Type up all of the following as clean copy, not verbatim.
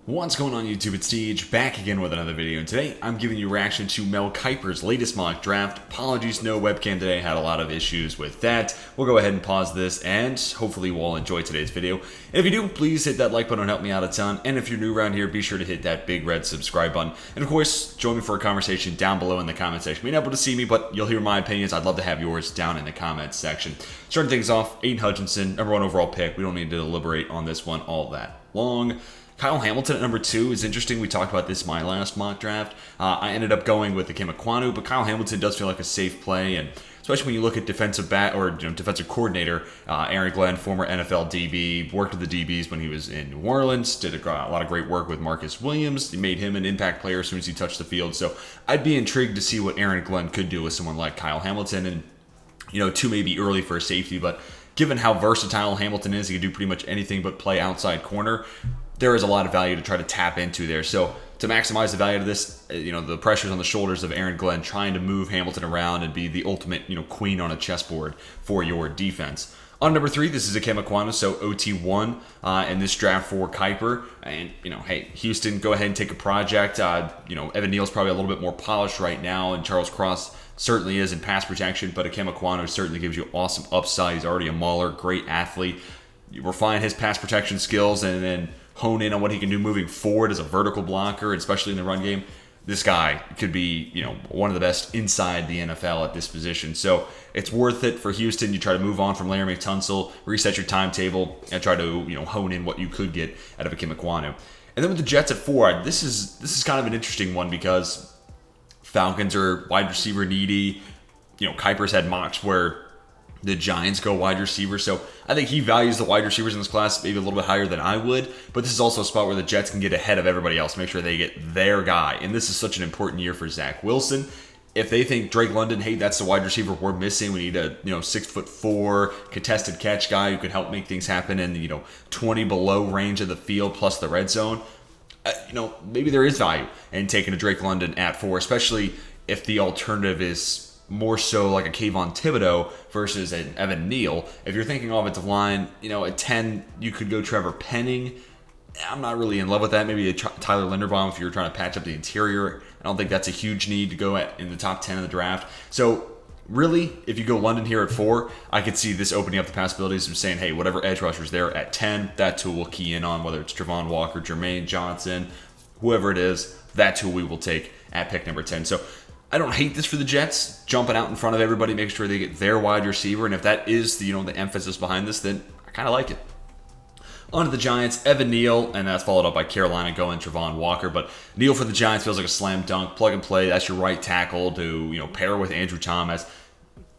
What's going on YouTube? It's Siege, back again with another video, and today I'm giving you a reaction to Mel Kiper's latest mock draft. Apologies, no webcam today, had a lot of issues with that. We'll go ahead and pause this, and hopefully you all enjoy today's video. And if you do, please hit that like button, help me out a ton, and if you're new around here, be sure to hit that big red subscribe button. And of course, join me for a conversation down below in the comment section. You may not be able to see me, but you'll hear my opinions. I'd love to have yours down in the comments section. Starting things off, Aiden Hutchinson, #1 overall pick. We don't need to deliberate on this one all that long. Kyle Hamilton at #2 is interesting. We talked about this in my last mock draft. I ended up going with Ikem Ekwonu, but Kyle Hamilton does feel like a safe play, and especially when you look at defensive defensive coordinator Aaron Glenn, former NFL DB, worked with the DBs when he was in New Orleans, did a lot of great work with Marcus Williams. He made him an impact player as soon as he touched the field. So I'd be intrigued to see what Aaron Glenn could do with someone like Kyle Hamilton. And 2 may be early for a safety, but given how versatile Hamilton is, he can do pretty much anything but play outside corner. There is a lot of value to try to tap into there. So to maximize the value of this, the pressure's on the shoulders of Aaron Glenn trying to move Hamilton around and be the ultimate, queen on a chessboard for your defense. On #3, this is Ikem Ekwonu, so OT1 in this draft for Kiper. And, hey, Houston, go ahead and take a project. Evan Neal's probably a little bit more polished right now, and Charles Cross certainly is in pass protection, but Ikem Ekwonu certainly gives you awesome upside. He's already a mauler, great athlete. You refine his pass protection skills and then hone in on what he can do moving forward as a vertical blocker, especially in the run game. This guy could be, one of the best inside the NFL at this position. So it's worth it for Houston. You try to move on from Larry McTunsell, reset your timetable, and try to, hone in what you could get out of Ikem Ekwonu. And then with the Jets at 4, this is kind of an interesting one because Falcons are wide receiver needy. Kiper's had mocks where the Giants go wide receiver, so I think he values the wide receivers in this class maybe a little bit higher than I would, but this is also a spot where the Jets can get ahead of everybody else, make sure they get their guy, and this is such an important year for Zach Wilson. If they think Drake London, hey, that's the wide receiver we're missing, we need a 6'4" contested catch guy who can help make things happen in the 20 below range of the field plus the red zone, maybe there is value in taking a Drake London at 4, especially if the alternative is more so like a Kayvon Thibodeau versus an Evan Neal. If you're thinking offensive line, at 10, you could go Trevor Penning. I'm not really in love with that. Maybe a Tyler Linderbaum if you're trying to patch up the interior. I don't think that's a huge need to go in the top 10 of the draft. So really, if you go London here at 4, I could see this opening up the possibilities of saying, hey, whatever edge rusher's there at 10, that tool will key in on, whether it's Travon Walker, Jermaine Johnson, whoever it is, that tool we will take at pick number 10. So I don't hate this for the Jets, jumping out in front of everybody, making sure they get their wide receiver, and if that is the emphasis behind this, then I kind of like it. On to the Giants, Evan Neal, and that's followed up by Carolina going Travon Walker, but Neal for the Giants feels like a slam dunk, plug and play. That's your right tackle to pair with Andrew Thomas.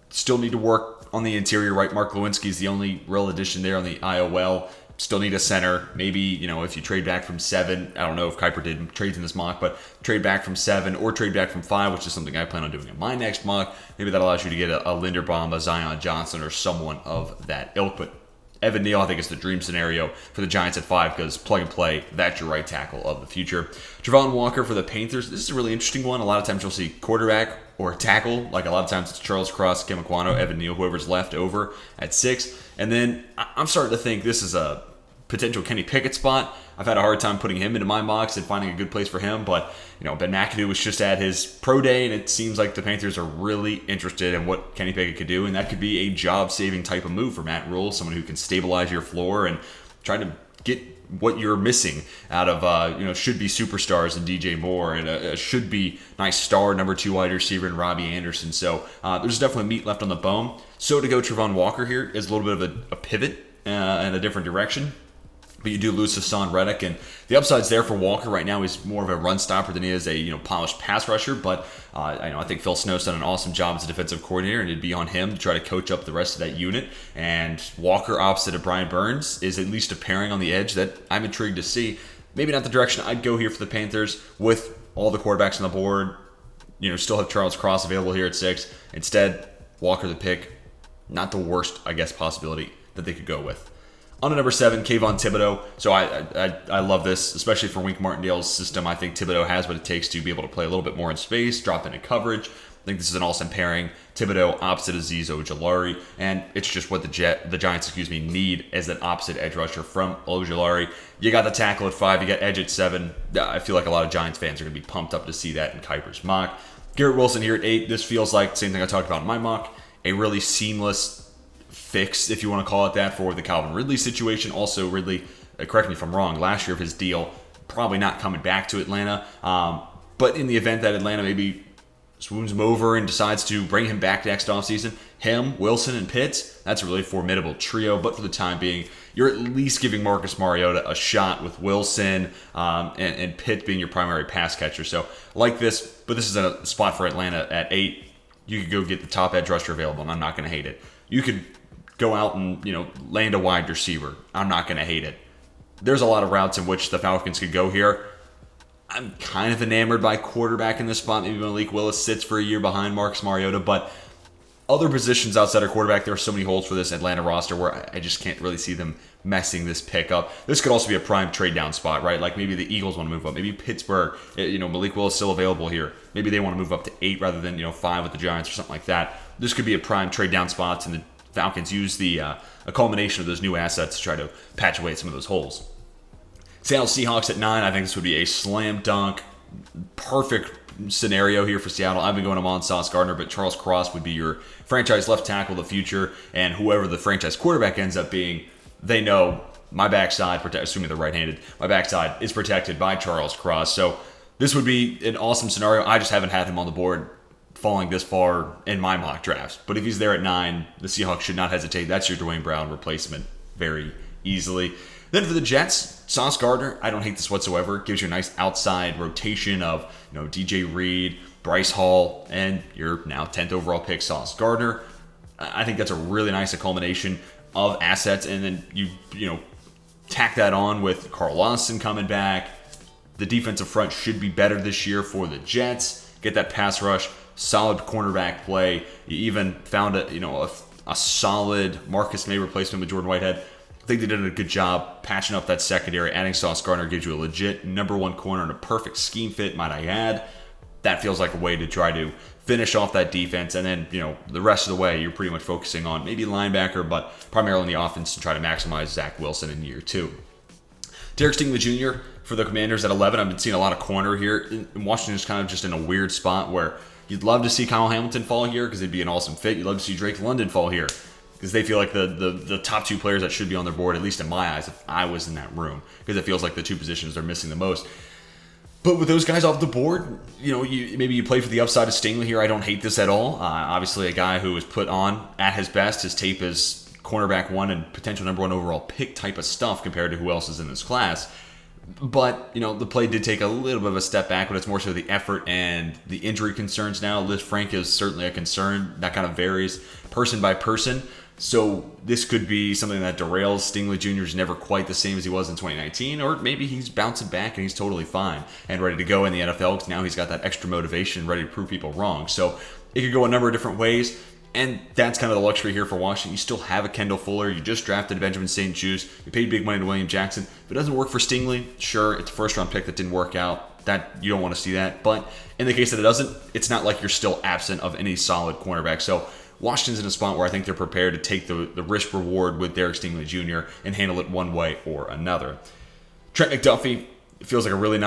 Still need to work on the interior, right? Mark Lewinsky is the only real addition there on the IOL. Still need a center. Maybe, if you trade back from 7, I don't know if Kiper did trades in this mock, but trade back from 7 or trade back from 5, which is something I plan on doing in my next mock. Maybe that allows you to get a Linderbaum, a Zion Johnson, or someone of that ilk. But Evan Neal, I think, is the dream scenario for the Giants at 5 because plug and play, that's your right tackle of the future. Travon Walker for the Panthers. This is a really interesting one. A lot of times you'll see quarterback or tackle. Like a lot of times it's Charles Cross, Ikem Ekwonu, Evan Neal, whoever's left over at 6. And then I'm starting to think this is a potential Kenny Pickett spot. I've had a hard time putting him into my mocks and finding a good place for him, but Ben McAdoo was just at his pro day, and it seems like the Panthers are really interested in what Kenny Pickett could do, and that could be a job-saving type of move for Matt Rule, someone who can stabilize your floor and try to get what you're missing out of should-be superstars in DJ Moore and a should-be nice star number 2 wide receiver in Robbie Anderson. So there's definitely meat left on the bone. So to go Travon Walker here is a little bit of a pivot in a different direction. But you do lose Hassan Reddick, and the upside's there for Walker right now. He's more of a run stopper than he is a polished pass rusher. But I think Phil Snow's done an awesome job as a defensive coordinator, and it'd be on him to try to coach up the rest of that unit. And Walker opposite of Brian Burns is at least a pairing on the edge that I'm intrigued to see. Maybe not the direction I'd go here for the Panthers with all the quarterbacks on the board. Still have Charles Cross available here at 6. Instead, Walker the pick. Not the worst, I guess, possibility that they could go with. On to number 7, Kayvon Thibodeau. So I love this, especially for Wink Martindale's system. I think Thibodeau has what it takes to be able to play a little bit more in space, drop into coverage. I think this is an awesome pairing. Thibodeau opposite Azeez Ojulari, and it's just what the Giants, need as an opposite edge rusher from Ojulari. You got the tackle at 5, you got edge at 7. I feel like a lot of Giants fans are going to be pumped up to see that in Kiper's mock. Garrett Wilson here at 8. This feels like the same thing I talked about in my mock, a really seamless fix, if you want to call it that, for the Calvin Ridley situation. Also, Ridley, correct me if I'm wrong, last year of his deal, probably not coming back to Atlanta. But in the event that Atlanta maybe swoons him over and decides to bring him back next offseason, him, Wilson, and Pitts, that's a really formidable trio. But for the time being, you're at least giving Marcus Mariota a shot with Wilson and Pitts being your primary pass catcher. So I like this, but this is a spot for Atlanta at 8. You could go get the top edge rusher available, and I'm not going to hate it. You could go out and land a wide receiver. I'm not going to hate it. There's a lot of routes in which the Falcons could go here. I'm kind of enamored by quarterback in this spot. Maybe Malik Willis sits for a year behind Marcus Mariota, but other positions outside of quarterback, there are so many holes for this Atlanta roster where I just can't really see them messing this pick up. This could also be a prime trade down spot, right? Like maybe the Eagles want to move up. Maybe Pittsburgh, Malik Willis still available here. Maybe they want to move up to 8 rather than 5 with the Giants or something like that. This could be a prime trade down spot, and the Falcons use a culmination of those new assets to try to patch away at some of those holes. Seattle Seahawks at 9. I think this would be a slam dunk, perfect scenario here for Seattle. I've been going to Sauce Gardner, but Charles Cross would be your franchise left tackle of the future, and whoever the franchise quarterback ends up being, they know my backside, assuming they're right-handed, my backside is protected by Charles Cross. So this would be an awesome scenario. I just haven't had him on the board falling this far in my mock drafts. But if he's there at 9, the Seahawks should not hesitate. That's your Dwayne Brown replacement very easily. Then for the Jets, Sauce Gardner, I don't hate this whatsoever. Gives you a nice outside rotation of DJ Reed, Bryce Hall, and your now 10th overall pick, Sauce Gardner. I think that's a really nice culmination of assets. And then you tack that on with Carl Lawson coming back. The defensive front should be better this year for the Jets. Get that pass rush, solid cornerback play. You even found a solid Marcus May replacement with Jordan Whitehead. I think they did a good job patching up that secondary. Adding Sauce Gardner gives you a legit number 1 corner and a perfect scheme fit, might I add. That feels like a way to try to finish off that defense. And then, the rest of the way, you're pretty much focusing on maybe linebacker, but primarily in the offense to try to maximize Zach Wilson in year 2. Derek Stingley Jr. for the Commanders at 11. I've been seeing a lot of corner here. Washington is kind of just in a weird spot where you'd love to see Kyle Hamilton fall here because it'd be an awesome fit. You'd love to see Drake London fall here because they feel like the top 2 players that should be on their board, at least in my eyes, if I was in that room, because it feels like the 2 positions they're missing the most. But with those guys off the board, maybe you play for the upside of Stingley here. I don't hate this at all. Obviously, a guy who was put on at his best. His tape is cornerback 1 and potential number 1 overall pick type of stuff compared to who else is in this class. But, the play did take a little bit of a step back, but it's more so the effort and the injury concerns now. Liz Frank is certainly a concern. That kind of varies person by person. So this could be something that derails Stingley Jr. is never quite the same as he was in 2019, or maybe he's bouncing back and he's totally fine and ready to go in the NFL because now he's got that extra motivation ready to prove people wrong. So it could go a number of different ways, and that's kind of the luxury here for Washington. You still have a Kendall Fuller. You just drafted Benjamin St-Juste. You paid big money to William Jackson. If it doesn't work for Stingley, sure, it's a first-round pick that didn't work out. That you don't want to see that. But in the case that it doesn't, it's not like you're still absent of any solid cornerback. So Washington's in a spot where I think they're prepared to take the risk-reward with Derek Stingley Jr. and handle it one way or another. Trent McDuffie feels like a really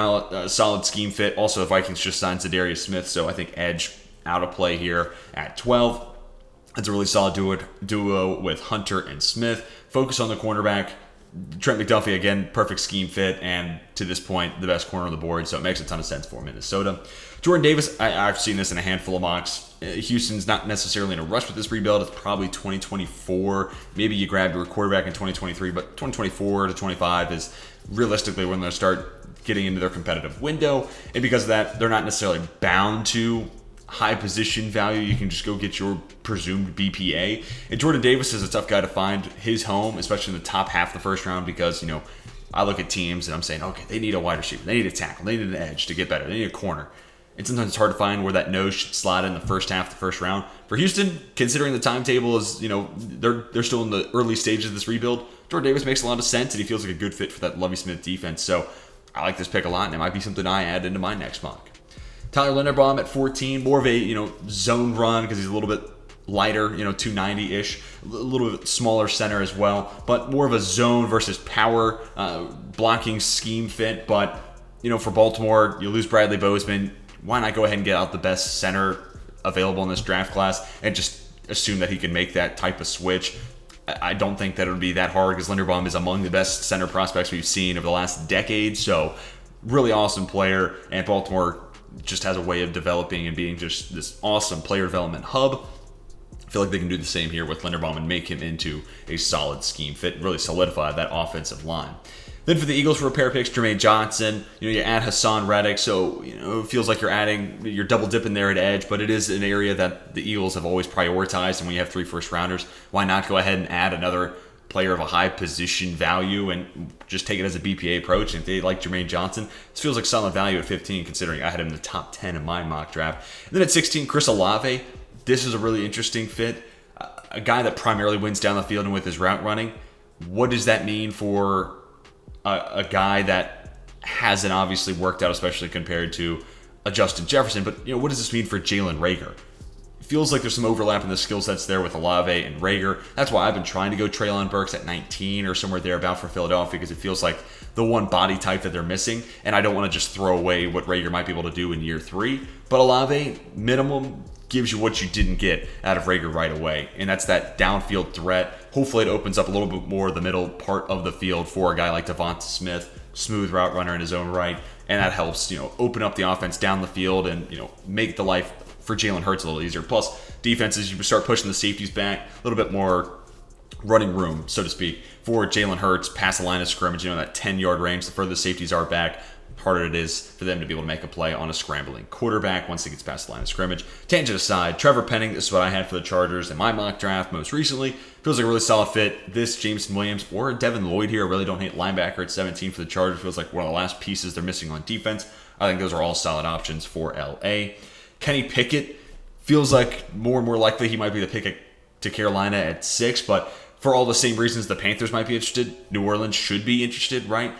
solid scheme fit. Also, the Vikings just signed Zadarius Smith, so I think edge out of play here at 12. It's a really solid duo with Hunter and Smith. Focus on the cornerback. Trent McDuffie, again, perfect scheme fit, and to this point, the best corner on the board, so it makes a ton of sense for Minnesota. Jordan Davis, I've seen this in a handful of mocks. Houston's not necessarily in a rush with this rebuild. It's probably 2024. Maybe you grab your quarterback in 2023, but 2024 to 25 is realistically when they'll start getting into their competitive window. And because of that, they're not necessarily bound to high position value. You can just go get your presumed BPA. And Jordan Davis is a tough guy to find his home, especially in the top half of the first round, because, I look at teams and I'm saying, okay, they need a wide receiver, they need a tackle, they need an edge to get better, they need a corner. and sometimes it's hard to find where that nose should slide in the first half of the first round. For Houston, considering the timetable is, they're still in the early stages of this rebuild, Jordan Davis makes a lot of sense, and he feels like a good fit for that Lovie Smith defense. So I like this pick a lot, and it might be something I add into my next mock. Tyler Linderbaum at 14, more of a zone run because he's a little bit lighter, 290-ish, a little bit smaller center as well, but more of a zone versus power blocking scheme fit. But for Baltimore, you lose Bradley Bozeman. Why not go ahead and get out the best center available in this draft class and just assume that he can make that type of switch? I don't think that it would be that hard because Linderbaum is among the best center prospects we've seen over the last decade. So really awesome player, and Baltimore just has a way of developing and being just this awesome player development hub. I feel like they can do the same here with Linderbaum and make him into a solid scheme fit, really solidify that offensive line. Then for the Eagles, for a pair of picks, Jermaine Johnson. You add Hassan Reddick, so it feels like you're double dipping there at edge, but it is an area that the Eagles have always prioritized. And when you have 3 first-rounders, why not go ahead and add another player of a high position value and just take it as a BPA approach? And if they like Jermaine Johnson, this feels like solid value at 15, considering I had him in the top 10 in my mock draft. And then at 16, Chris Olave. This is a really interesting fit. A guy that primarily wins down the field and with his route running. What does that mean for a guy that hasn't obviously worked out, especially compared to a Justin Jefferson? But what does this mean for Jalen Reagor? It feels like there's some overlap in the skill sets there with Olave and Reagor. That's why I've been trying to go Treylon Burks at 19 or somewhere thereabout for Philadelphia, because it feels like the one body type that they're missing, and I don't want to just throw away what Reagor might be able to do in year 3. But Olave, minimum, gives you what you didn't get out of Reagor right away, and that's that downfield threat. Hopefully it opens up a little bit more the middle part of the field for a guy like Devonta Smith, smooth route runner in his own right, and that helps open up the offense down the field and make the life for Jalen Hurts a little easier. Plus, defenses, you start pushing the safeties back, a little bit more running room, so to speak, for Jalen Hurts past the line of scrimmage, that 10-yard range. The further the safeties are back, harder it is for them to be able to make a play on a scrambling quarterback once he gets past the line of scrimmage. Tangent aside, Trevor Penning, this is what I had for the Chargers in my mock draft most recently. Feels like a really solid fit. This, Jameson Williams, or Devin Lloyd here. I really don't hate linebacker at 17 for the Chargers. Feels like one of the last pieces they're missing on defense. I think those are all solid options for LA. Kenny Pickett feels like more and more likely he might be the pick to Carolina at 6, but for all the same reasons the Panthers might be interested, New Orleans should be interested, right?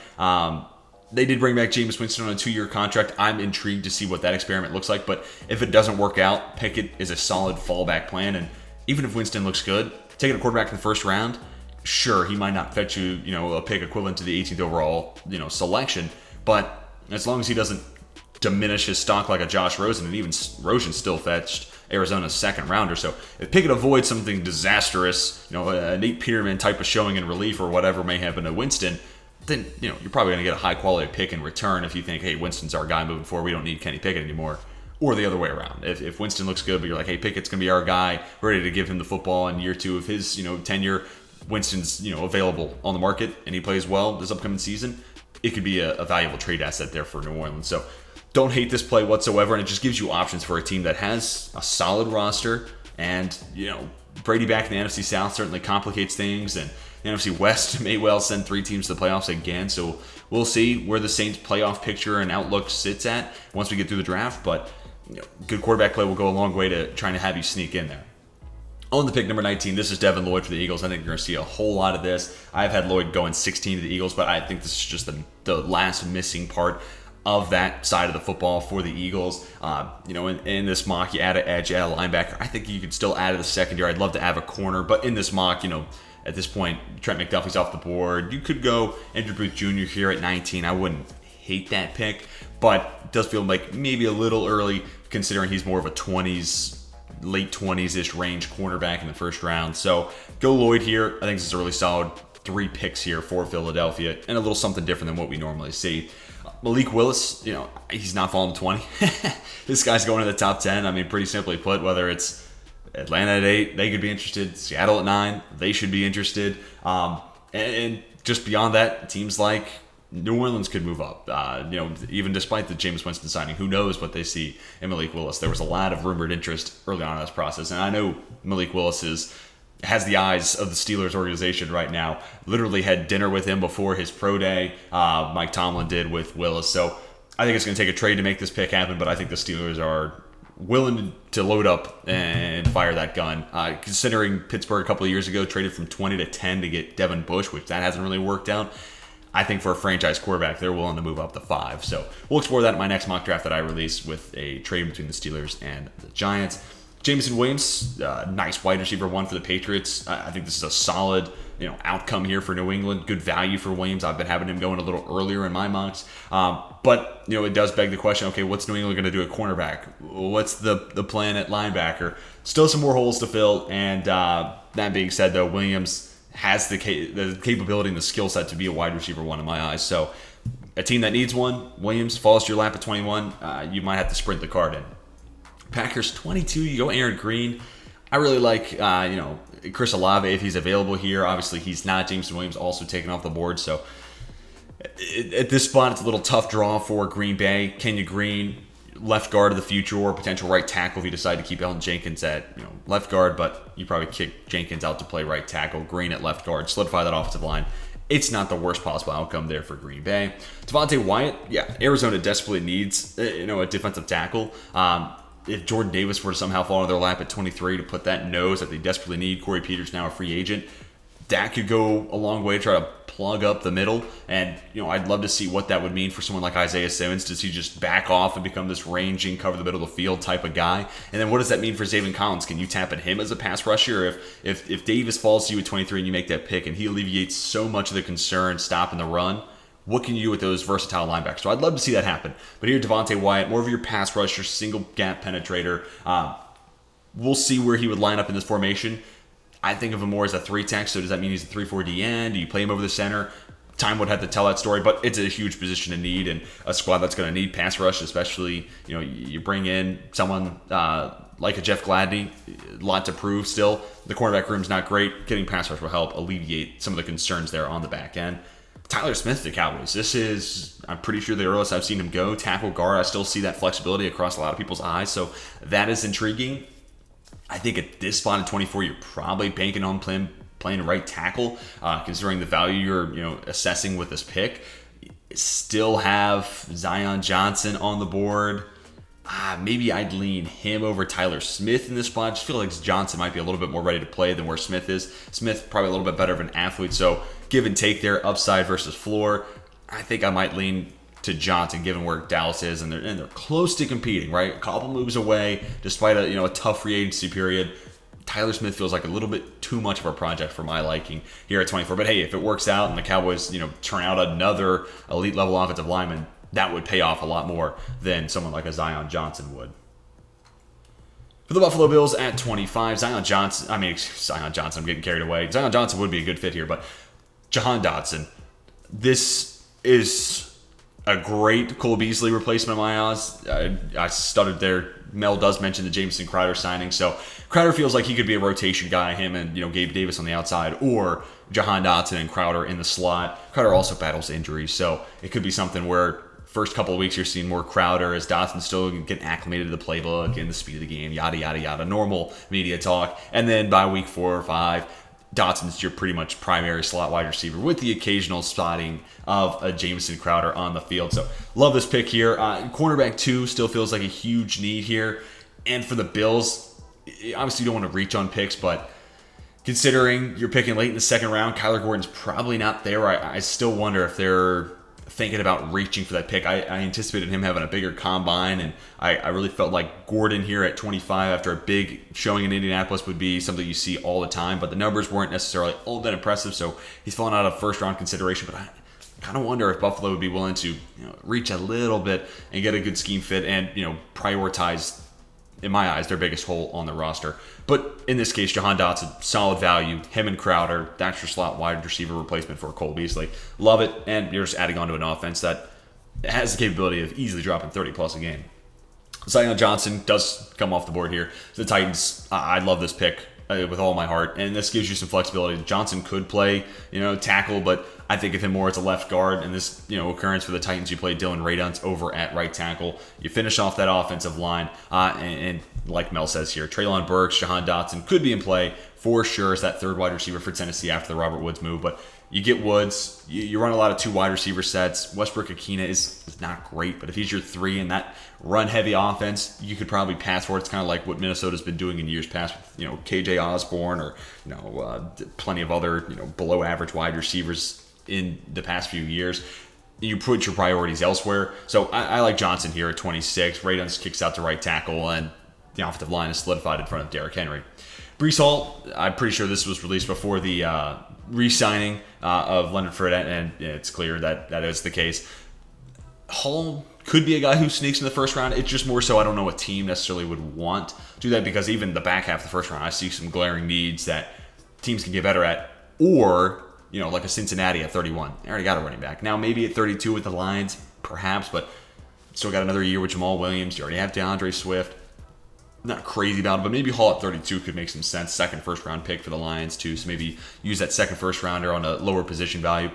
They did bring back Jameis Winston on a 2-year contract. I'm intrigued to see what that experiment looks like, but if it doesn't work out, Pickett is a solid fallback plan, and even if Winston looks good, taking a quarterback in the first round, sure, he might not fetch you, a pick equivalent to the 18th overall, selection, but as long as he doesn't diminish his stock like a Josh Rosen, and even Rosen still fetched Arizona's second rounder. So if Pickett avoids something disastrous, a Nate Peterman type of showing in relief or whatever may happen to Winston, then you're probably going to get a high quality pick in return if you think, hey, Winston's our guy moving forward, we don't need Kenny Pickett anymore. Or the other way around. If Winston looks good, but you're like, hey, Pickett's going to be our guy, ready to give him the football in year 2 of his tenure, Winston's available on the market and he plays well this upcoming season, it could be a valuable trade asset there for New Orleans. So don't hate this play whatsoever, and it just gives you options for a team that has a solid roster, and Brady back in the NFC South certainly complicates things, and the NFC West may well send 3 teams to the playoffs again. So we'll see where the Saints' playoff picture and outlook sits at once we get through the draft, but good quarterback play will go a long way to trying to have you sneak in there. On the pick number 19, this is Devin Lloyd for the Eagles. I think you're going to see a whole lot of this. I've had Lloyd going 16 to the Eagles, but I think this is just the last missing part of that side of the football for the Eagles. In this mock, you add an edge, add a linebacker. I think you could still add to the secondary. I'd love to have a corner, but in this mock, at this point, Trent McDuffie's off the board. You could go Andrew Booth Jr. here at 19. I wouldn't hate that pick, but it does feel like maybe a little early considering he's more of a 20s, late 20s-ish range cornerback in the first round. So go Lloyd here. I think this is a really solid 3 picks here for Philadelphia and a little something different than what we normally see. Malik Willis, he's not falling to 20. This guy's going to the top 10. I mean, pretty simply put, whether it's Atlanta at 8, they could be interested. Seattle at 9, they should be interested. And just beyond that, teams like New Orleans could move up. Even despite the Jameis Winston signing, who knows what they see in Malik Willis. There was a lot of rumored interest early on in this process, and I know Malik Willis has the eyes of the Steelers organization right now. Literally had dinner with him before his pro day. Mike Tomlin did with Willis. So I think it's going to take a trade to make this pick happen, but I think the Steelers are willing to load up and fire that gun. Considering Pittsburgh a couple of years ago traded from 20 to 10 to get Devin Bush, which that hasn't really worked out. I think for a franchise quarterback, they're willing to move up to 5. So we'll explore that in my next mock draft that I release with a trade between the Steelers and the Giants. Jameson Williams, nice wide receiver 1 for the Patriots. I think this is a solid outcome here for New England. Good value for Williams. I've been having him going a little earlier in my mocks. But it does beg the question, okay, what's New England going to do at cornerback? What's the plan at linebacker? Still some more holes to fill. And that being said, though, Williams has the capability and the skill set to be a wide receiver 1 in my eyes. So a team that needs one, Williams falls to your lap at 21, you might have to sprint the card in. Packers 22, you go Aaron Green. I really like, Chris Olave if he's available here. Obviously, he's not. Jameson Williams also taken off the board. So at this spot, it's a little tough draw for Green Bay. Kenya Green, left guard of the future, or potential right tackle if you decide to keep Elton Jenkins at left guard, but you probably kick Jenkins out to play right tackle. Green at left guard, solidify that offensive line. It's not the worst possible outcome there for Green Bay. Devontae Wyatt, Arizona desperately needs a defensive tackle. If Jordan Davis were to somehow fall into their lap at 23 to put that nose that they desperately need, Corey Peters now a free agent, that could go a long way to try to plug up the middle. And, I'd love to see what that would mean for someone like Isaiah Simmons. Does he just back off and become this ranging, cover the middle of the field type of guy? And then what does that mean for Zaven Collins? Can you tap at him as a pass rusher? If Davis falls to you at 23 and you make that pick and he alleviates so much of the concern stopping the run, what can you do with those versatile linebackers? So I'd love to see that happen. But here, Devontae Wyatt, more of your pass rusher, single gap penetrator. We'll see where he would line up in this formation. I think of him more as a 3-tech, so does that mean he's a 3-4 DN? Do you play him over the center? Time would have to tell that story, but it's a huge position to need and a squad that's going to need pass rush, especially, you bring in someone like a Jeff Gladney, a lot to prove still. The cornerback room's not great. Getting pass rush will help alleviate some of the concerns there on the back end. Tyler Smith to Cowboys. This is, I'm pretty sure, the earliest I've seen him go. Tackle guard, I still see that flexibility across a lot of people's eyes, so that is intriguing. I think at this spot at 24, you're probably banking on playing right tackle, considering the value you're assessing with this pick. Still have Zion Johnson on the board. Maybe I'd lean him over Tyler Smith in this spot. I just feel like Johnson might be a little bit more ready to play than where Smith is. Smith probably a little bit better of an athlete, so give and take there, upside versus floor. I think I might lean to Johnson, given where Dallas is, and they're close to competing, right? A couple moves away, despite a tough free agency period. Tyler Smith feels like a little bit too much of a project for my liking here at 24. But hey, if it works out and the Cowboys, turn out another elite level offensive lineman, that would pay off a lot more than someone like a Zion Johnson would. For the Buffalo Bills at 25, Zion Johnson, I'm getting carried away. Zion Johnson would be a good fit here, but Jahan Dotson, this is a great Cole Beasley replacement in my eyes. I stuttered there. Mel does mention the Jameson Crowder signing, so Crowder feels like he could be a rotation guy, him and Gabe Davis on the outside, or Jahan Dotson and Crowder in the slot. Crowder also battles injuries, so it could be something where first couple of weeks you're seeing more Crowder as Dotson's still getting acclimated to the playbook and the speed of the game, yada, yada, yada, normal media talk. And then by week 4 or 5, Dotson's your pretty much primary slot wide receiver with the occasional spotting of a Jamison Crowder on the field. So love this pick here. Cornerback 2 still feels like a huge need here. And for the Bills, obviously you don't want to reach on picks, but considering you're picking late in the second round, Kyler Gordon's probably not there. I still wonder if they're thinking about reaching for that pick. I anticipated him having a bigger combine, and I really felt like Gordon here at 25 after a big showing in Indianapolis would be something you see all the time, but the numbers weren't necessarily all that impressive, so he's fallen out of first round consideration. But I kind of wonder if Buffalo would be willing to reach a little bit and get a good scheme fit and prioritize, in my eyes, their biggest hole on the roster. But in this case, Jahan Dotson, solid value. Him and Crowder, that's your slot wide receiver replacement for Cole Beasley. Love it, and you're just adding on to an offense that has the capability of easily dropping 30-plus a game. Zion Johnson does come off the board here. The Titans, I love this pick with all my heart, and this gives you some flexibility. Johnson could play, tackle, but I think of him more as a left guard. In this, occurrence for the Titans, you play Dylan Radunz over at right tackle. You finish off that offensive line, and like Mel says here, Treylon Burks, Jahan Dotson could be in play for sure is that third wide receiver for Tennessee after the Robert Woods move. But you get Woods, you run a lot of 2 wide receiver sets. Westbrook-Akina is not great, but if he's your 3 in that run-heavy offense, you could probably pass for it. It's kind of like what Minnesota's been doing in years past with, KJ Osborne or, plenty of other, below-average wide receivers in the past few years. You put your priorities elsewhere. So I like Johnson here at 26. Radunz kicks out to right tackle, and the offensive line is solidified in front of Derrick Henry. Breece Hall, I'm pretty sure this was released before the re-signing of Leonard Fournette, and it's clear that is the case. Hall could be a guy who sneaks in the first round. It's just more so I don't know what team necessarily would want to do that, because even the back half of the first round, I see some glaring needs that teams can get better at, or like a Cincinnati at 31. They already got a running back. Now, maybe at 32 with the Lions, perhaps, but still got another year with Jamal Williams. You already have DeAndre Swift. Not crazy about it, but maybe Hall at 32 could make some sense. Second first-round pick for the Lions, too, so maybe use that second first-rounder on a lower position value.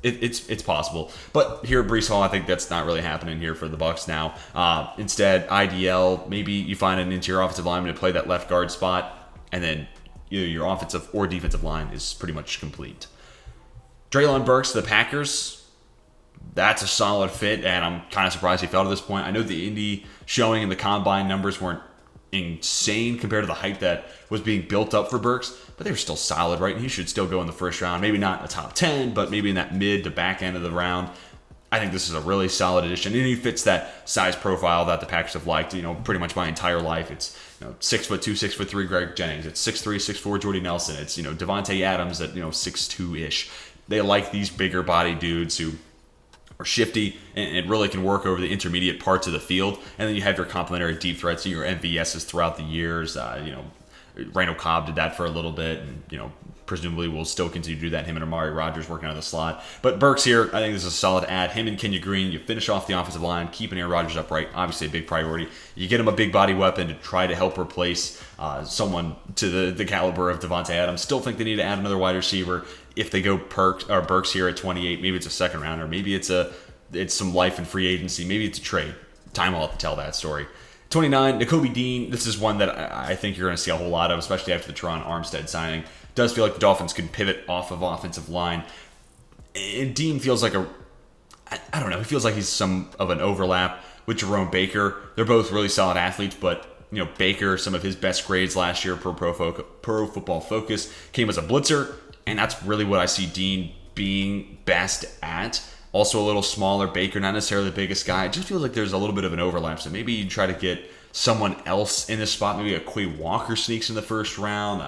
It's possible. But here at Breece Hall, I think that's not really happening here for the Bucs now. Instead, IDL, maybe you find an interior offensive lineman to play that left guard spot, and then either your offensive or defensive line is pretty much complete. Treylon Burks to the Packers, that's a solid fit, and I'm kind of surprised he fell to this point. I know the Indy showing and the combine numbers weren't insane compared to the hype that was being built up for Burks, but they were still solid, right? And he should still go in the first round. Maybe not a top 10, but maybe in that mid to back end of the round. I think this is a really solid addition, and he fits that size profile that the Packers have liked, pretty much my entire life. It's 6'2", 6'3" Greg Jennings. It's 6'3", 6'4" Jordy Nelson. It's Devontae Adams at 6'2"-ish. They like these bigger body dudes who are shifty and really can work over the intermediate parts of the field. And then you have your complementary deep threats, your MVSs throughout the years. Randall Cobb did that for a little bit, and presumably will still continue to do that. Him and Amari Rodgers working out of the slot. But Burks here, I think this is a solid add. Him and Kenya Green, you finish off the offensive line, keeping Aaron Rodgers upright, obviously a big priority. You get him a big body weapon to try to help replace someone to the caliber of Devontae Adams. Still think they need to add another wide receiver. If they go Burks here at 28, maybe it's a second rounder, maybe it's some life in free agency, maybe it's a trade. Time will have to tell that story. 29, Nakobe Dean. This is one that I think you're going to see a whole lot of, especially after the Teron Armstead signing. Does feel like the Dolphins could pivot off of offensive line. And Dean feels like I don't know, he feels like he's some of an overlap with Jerome Baker. They're both really solid athletes, but Baker, some of his best grades last year per Pro Football Focus came as a blitzer, and that's really what I see Dean being best at. Also a little smaller. Baker, not necessarily the biggest guy. It just feels like there's a little bit of an overlap. So maybe you try to get someone else in this spot. Maybe a Quay Walker sneaks in the first round.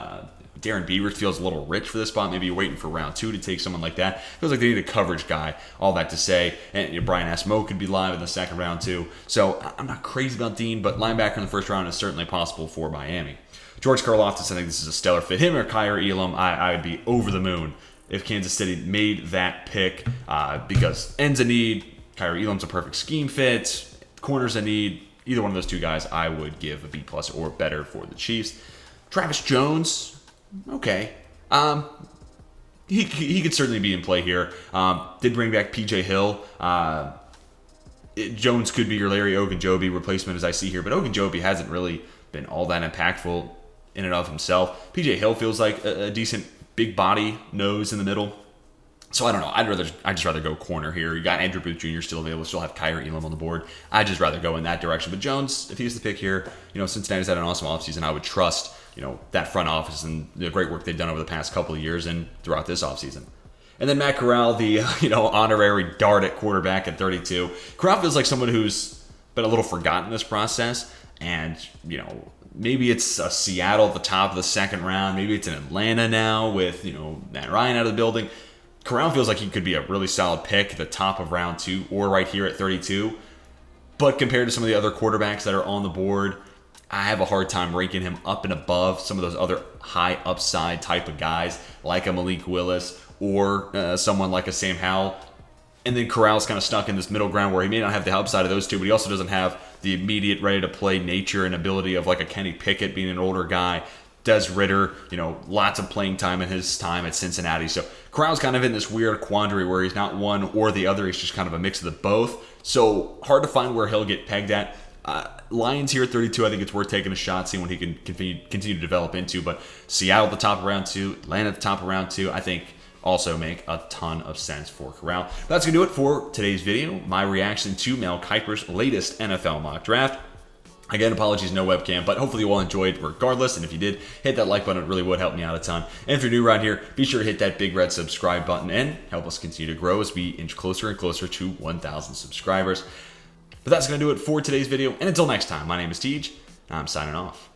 Darren Beavers feels a little rich for this spot. Maybe you're waiting for round 2 to take someone like that. Feels like they need a coverage guy. All that to say, and Brian Asmo could be live in the second round too. So I'm not crazy about Dean, but linebacker in the first round is certainly possible for Miami. George Karlaftis, I think this is a stellar fit. Him or Kyer Elam, I would be over the moon if Kansas City made that pick, because ends a need. Kyer Elam's a perfect scheme fit. Corners a need. Either one of those two guys, I would give a B+ or better for the Chiefs. Travis Jones, okay. He could certainly be in play here. Did bring back P.J. Hill. Jones could be your Larry Ogunjobi replacement, as I see here, but Ogunjobi hasn't really been all that impactful in and of himself. P.J. Hill feels like a decent big body nose in the middle. So I don't know. I'd just rather go corner here. You got Andrew Booth Jr. still available. Still have Kyer Elam on the board. I'd just rather go in that direction. But Jones, if he's the pick here, Cincinnati's had an awesome offseason. I would trust, that front office and the great work they've done over the past couple of years and throughout this offseason. And then Matt Corral, the honorary dart at quarterback at 32. Corral feels like someone who's been a little forgotten in this process, and maybe it's a Seattle at the top of the second round. Maybe it's in Atlanta now with Matt Ryan out of the building. Corral feels like he could be a really solid pick at the top of round 2 or right here at 32. But compared to some of the other quarterbacks that are on the board, I have a hard time ranking him up and above some of those other high upside type of guys like a Malik Willis or someone like a Sam Howell. And then Corral's kind of stuck in this middle ground where he may not have the upside of those two, but he also doesn't have the immediate ready-to-play nature and ability of like a Kenny Pickett being an older guy. Des Ridder, lots of playing time in his time at Cincinnati. So Corral's kind of in this weird quandary where he's not one or the other. He's just kind of a mix of the both. So hard to find where he'll get pegged at. Lions here at 32, I think it's worth taking a shot, seeing what he can continue to develop into. But Seattle at the top of round 2, Atlanta at the top of round 2, I think also make a ton of sense for Corral. That's going to do it for today's video. My reaction to Mel Kiper's latest NFL mock draft. Again, apologies, no webcam, but hopefully you all enjoyed regardless. And if you did, hit that like button. It really would help me out a ton. And if you're new around here, be sure to hit that big red subscribe button and help us continue to grow as we inch closer and closer to 1,000 subscribers. But that's going to do it for today's video. And until next time, my name is Tej, and I'm signing off.